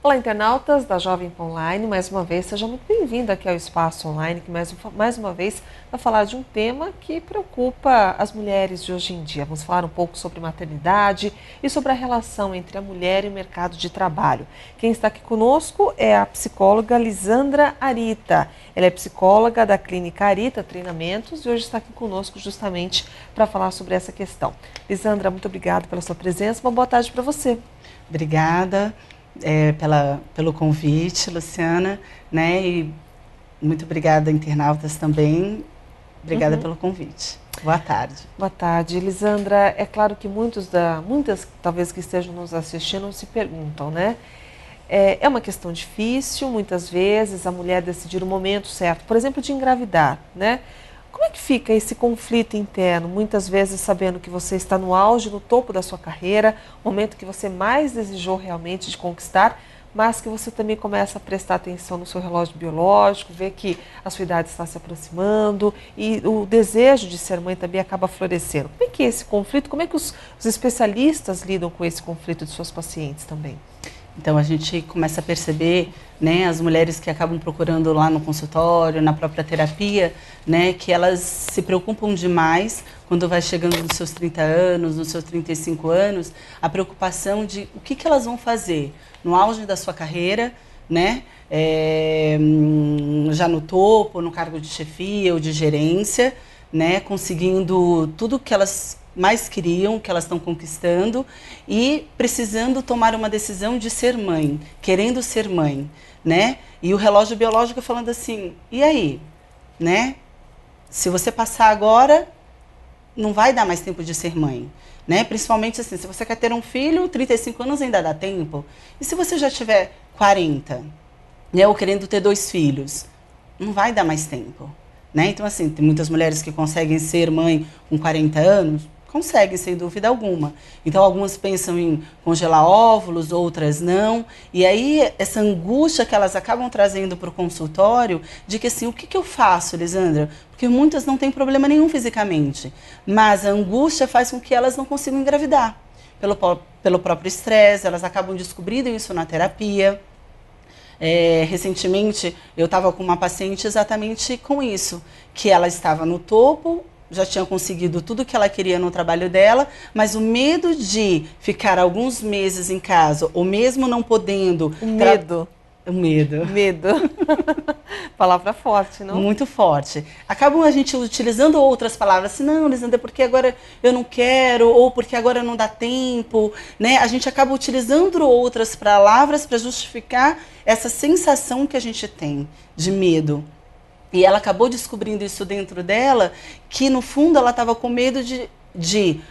Olá, internautas da Jovem Pan Online, mais uma vez, seja muito bem-vindo aqui ao Espaço Online, que mais uma vez vai falar de um tema que preocupa as mulheres de hoje em dia. Vamos falar um pouco sobre maternidade e sobre a relação entre a mulher e o mercado de trabalho. Quem está aqui conosco é a psicóloga Lisandra Arita. Ela é psicóloga da Clínica Arita Treinamentos e hoje está aqui conosco justamente para falar sobre essa questão. Lisandra, muito obrigada pela sua presença, uma boa tarde para você. Obrigada. Pelo convite, Luciana, né? E muito obrigada, internautas, também. Obrigada pelo convite. Boa tarde. Boa tarde, Lisandra. É claro que muitas talvez que estejam nos assistindo se perguntam, né? É uma questão difícil, muitas vezes, a mulher decidir o momento certo, por exemplo, de engravidar, né? Como é que fica esse conflito interno, muitas vezes sabendo que você está no auge, no topo da sua carreira, momento que você mais desejou realmente de conquistar, mas que você também começa a prestar atenção no seu relógio biológico, ver que a sua idade está se aproximando e o desejo de ser mãe também acaba florescendo. Como é que é esse conflito? Como é que os especialistas lidam com esse conflito de seus pacientes também? Então, a gente começa a perceber, né, as mulheres que acabam procurando lá no consultório, na própria terapia, né, que elas se preocupam demais quando vai chegando nos seus 30 anos, nos seus 35 anos, a preocupação de o que elas vão fazer no auge da sua carreira, né, já no topo, no cargo de chefia ou de gerência, né, conseguindo tudo que elas mais queriam, que elas estão conquistando e precisando tomar uma decisão de ser mãe, querendo ser mãe, né? E o relógio biológico falando assim, e aí, né? Se você passar agora, não vai dar mais tempo de ser mãe, né? Principalmente assim, se você quer ter um filho, 35 anos ainda dá tempo. E se você já tiver 40, né? Ou querendo ter 2 filhos, não vai dar mais tempo, né? Então assim, tem muitas mulheres que conseguem ser mãe com 40 anos, conseguem, sem dúvida alguma. Então, algumas pensam em congelar óvulos, outras não. E aí, essa angústia que elas acabam trazendo para o consultório, de que assim, o que eu faço, Lisandra? Porque muitas não têm problema nenhum fisicamente, mas a angústia faz com que elas não consigam engravidar. Pelo próprio estresse, elas acabam descobrindo isso na terapia. Recentemente, eu estava com uma paciente exatamente com isso, que ela estava no topo, já tinha conseguido tudo que ela queria no trabalho dela, mas o medo de ficar alguns meses em casa, ou mesmo não podendo... O medo. O medo. Medo. Palavra forte, não? Muito forte. Acabam a gente utilizando outras palavras, assim, não, Lisandra, porque agora eu não quero, ou porque agora não dá tempo, né? A gente acaba utilizando outras palavras para justificar essa sensação que a gente tem de medo. E ela acabou descobrindo isso dentro dela, que no fundo ela estava com medo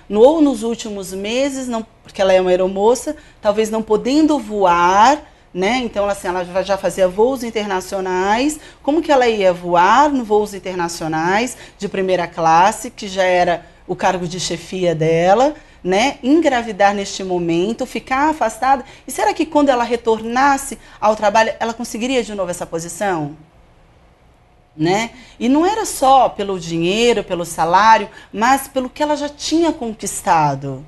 ou nos últimos meses, não, porque ela é uma aeromoça, talvez não podendo voar, né? Então assim, ela já fazia voos internacionais. Como que ela ia voar em voos internacionais de primeira classe, que já era o cargo de chefia dela, né? Engravidar neste momento, ficar afastada. E será que quando ela retornasse ao trabalho, ela conseguiria de novo essa posição? Né? E não era só pelo dinheiro, pelo salário, mas pelo que ela já tinha conquistado,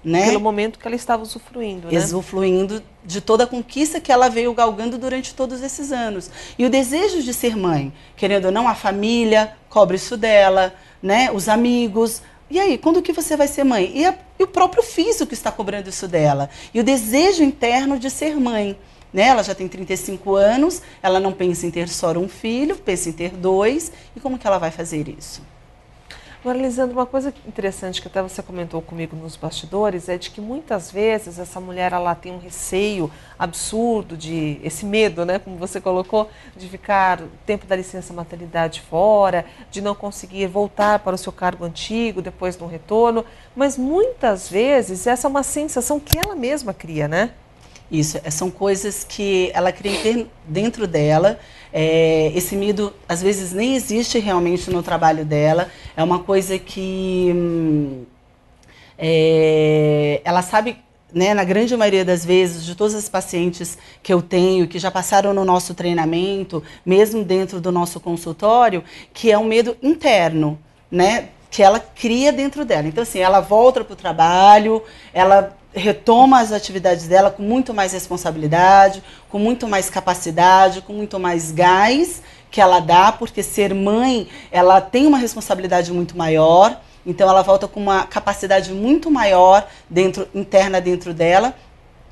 né? Pelo momento que ela estava usufruindo, né? Usufruindo de toda a conquista que ela veio galgando durante todos esses anos. E o desejo de ser mãe, querendo ou não, a família cobra isso dela, né? Os amigos. E aí, quando que você vai ser mãe? E o próprio físico está cobrando isso dela. E o desejo interno de ser mãe. Né? Ela já tem 35 anos, ela não pensa em ter só um filho, pensa em ter 2. E como que ela vai fazer isso? Agora, Lisandra, uma coisa interessante que até você comentou comigo nos bastidores é de que muitas vezes essa mulher ela tem um receio absurdo, esse medo, né, como você colocou, de ficar o tempo da licença maternidade fora, de não conseguir voltar para o seu cargo antigo depois do retorno, mas muitas vezes essa é uma sensação que ela mesma cria, né? Isso, são coisas que ela cria dentro dela. Esse medo, às vezes, nem existe realmente no trabalho dela. É uma coisa que ela sabe, né, na grande maioria das vezes, de todas as pacientes que eu tenho, que já passaram no nosso treinamento, mesmo dentro do nosso consultório, que é um medo interno, né? Que ela cria dentro dela. Então, assim, ela volta para o trabalho, ela retoma as atividades dela com muito mais responsabilidade, com muito mais capacidade, com muito mais gás que ela dá, porque ser mãe, ela tem uma responsabilidade muito maior, então ela volta com uma capacidade muito maior interna dentro dela,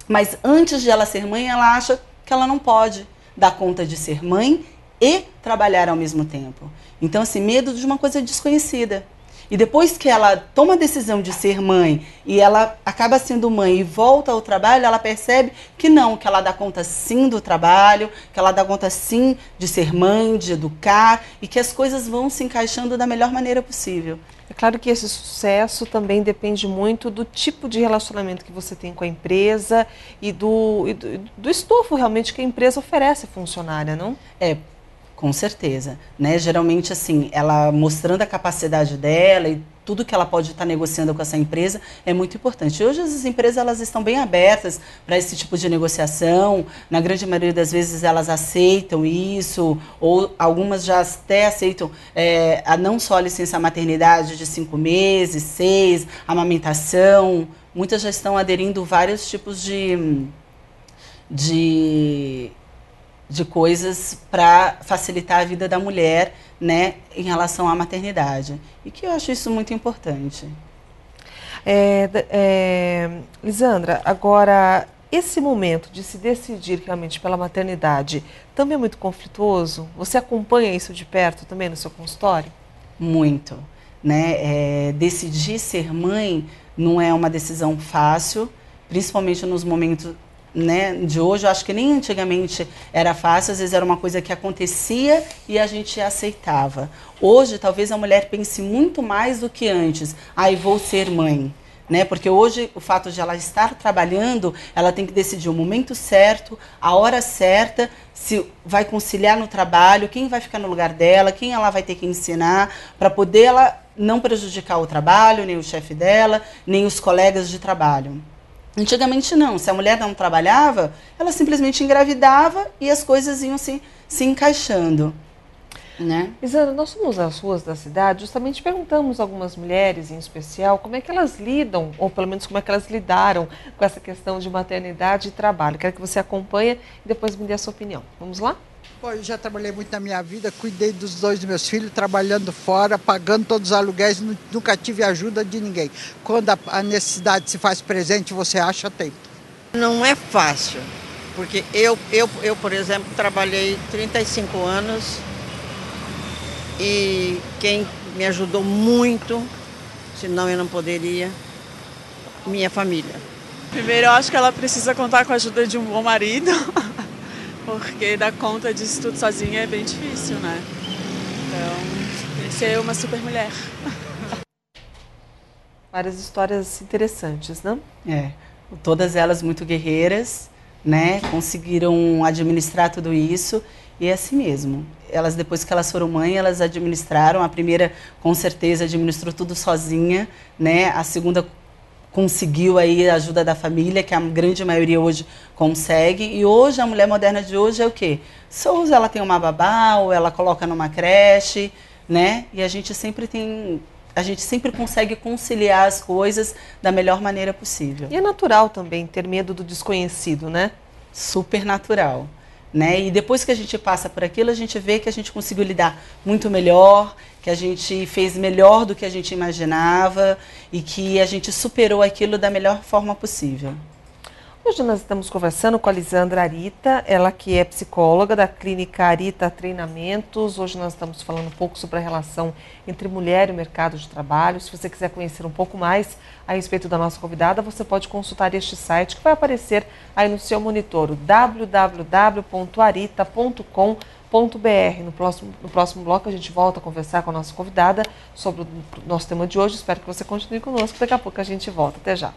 mas antes de ela ser mãe, ela acha que ela não pode dar conta de ser mãe e trabalhar ao mesmo tempo. Então, assim, medo de uma coisa desconhecida. E depois que ela toma a decisão de ser mãe e ela acaba sendo mãe e volta ao trabalho, ela percebe que não, que ela dá conta sim do trabalho, que ela dá conta sim de ser mãe, de educar e que as coisas vão se encaixando da melhor maneira possível. É claro que esse sucesso também depende muito do tipo de relacionamento que você tem com a empresa e do estofo realmente que a empresa oferece à funcionária, não? Com certeza, né? Geralmente, assim, ela mostrando a capacidade dela e tudo que ela pode estar negociando com essa empresa é muito importante. Hoje as empresas elas estão bem abertas para esse tipo de negociação. Na grande maioria das vezes elas aceitam isso, ou algumas já até aceitam não só a licença maternidade de 5 meses, 6, amamentação. Muitas já estão aderindo vários tipos de coisas para facilitar a vida da mulher, né, em relação à maternidade. E que eu acho isso muito importante. Lisandra, agora, esse momento de se decidir realmente pela maternidade também é muito conflituoso? Você acompanha isso de perto também no seu consultório? Muito, né? Decidir ser mãe não é uma decisão fácil, principalmente nos momentos, né, de hoje. Eu acho que nem antigamente era fácil, às vezes era uma coisa que acontecia e a gente aceitava. Hoje, talvez a mulher pense muito mais do que antes. Vou ser mãe. Né? Porque hoje, o fato de ela estar trabalhando, ela tem que decidir o momento certo, a hora certa, se vai conciliar no trabalho, quem vai ficar no lugar dela, quem ela vai ter que ensinar, para poder ela não prejudicar o trabalho, nem o chefe dela, nem os colegas de trabalho. Antigamente não, se a mulher não trabalhava, ela simplesmente engravidava e as coisas iam se encaixando. Né? Lisandra, nós fomos às ruas da cidade, justamente perguntamos a algumas mulheres em especial como é que elas lidam, ou pelo menos como é que elas lidaram com essa questão de maternidade e trabalho. Quero que você acompanhe e depois me dê a sua opinião. Vamos lá? Pô, eu já trabalhei muito na minha vida, cuidei dos 2 meus filhos, trabalhando fora, pagando todos os aluguéis, nunca tive ajuda de ninguém. Quando a necessidade se faz presente, você acha tempo. Não é fácil, porque eu, por exemplo, trabalhei 35 anos e quem me ajudou muito, senão eu não poderia, minha família. Primeiro, eu acho que ela precisa contar com a ajuda de um bom marido, porque dar conta disso tudo sozinha é bem difícil, né? Então, tem que ser uma super mulher. Várias histórias interessantes, né? Todas elas muito guerreiras, né? Conseguiram administrar tudo isso e é assim mesmo. Elas, depois que elas foram mãe, elas administraram. A primeira, com certeza, administrou tudo sozinha, né? A segunda conseguiu aí a ajuda da família, que a grande maioria hoje consegue. E hoje, a mulher moderna de hoje é o quê? Ou ela tem uma babá, ou ela coloca numa creche, né? E a gente sempre consegue conciliar as coisas da melhor maneira possível. E é natural também ter medo do desconhecido, né? Super natural. Né? E depois que a gente passa por aquilo, a gente vê que a gente conseguiu lidar muito melhor, que a gente fez melhor do que a gente imaginava e que a gente superou aquilo da melhor forma possível. Hoje nós estamos conversando com a Lisandra Arita, ela que é psicóloga da clínica Arita Treinamentos. Hoje nós estamos falando um pouco sobre a relação entre mulher e o mercado de trabalho. Se você quiser conhecer um pouco mais a respeito da nossa convidada, você pode consultar este site que vai aparecer aí no seu monitor, www.arita.com.br. No próximo bloco a gente volta a conversar com a nossa convidada sobre o nosso tema de hoje. Espero que você continue conosco, daqui a pouco a gente volta. Até já.